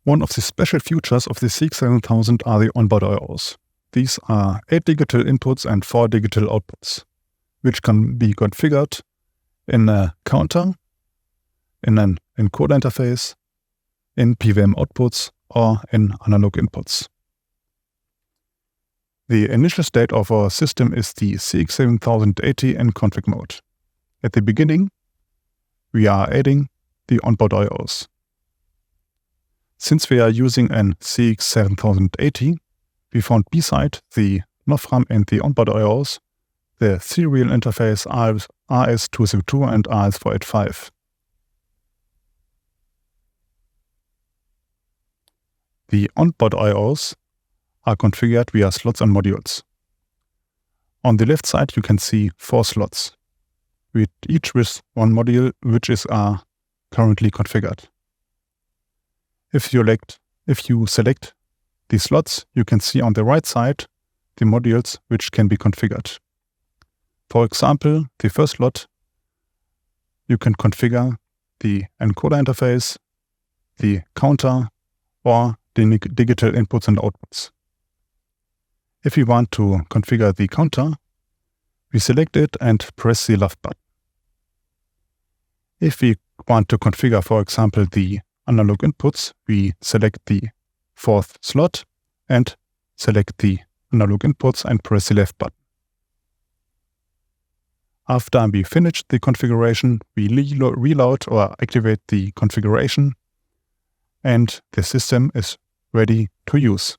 One of the special features of the CX7000 are the onboard I/Os. These are 8 digital inputs and 4 digital outputs, which can be configured in a counter, in an encoder interface, in PWM outputs, or in analog inputs. The initial state of our system is the CX7080 in config mode. At the beginning, we are adding the onboard I/Os. Since we are using an CX7080, we found beside the NOFRAM and the onboard I/Os the serial interface RS202 and RS485. The onboard I/Os are configured via slots and modules. On the left side you can see 4 slots, each with one module which is currently configured. If you select the slots, you can see on the right side the modules which can be configured. For example, the first slot, you can configure the encoder interface, the counter, or the digital inputs and outputs. If we want to configure the counter, we select it and press the left button. If we want to configure, for example, the analog inputs, we select the 4th slot and select the analog inputs and press the left button. After we finish the configuration, we reload or activate the configuration, and the system is ready to use.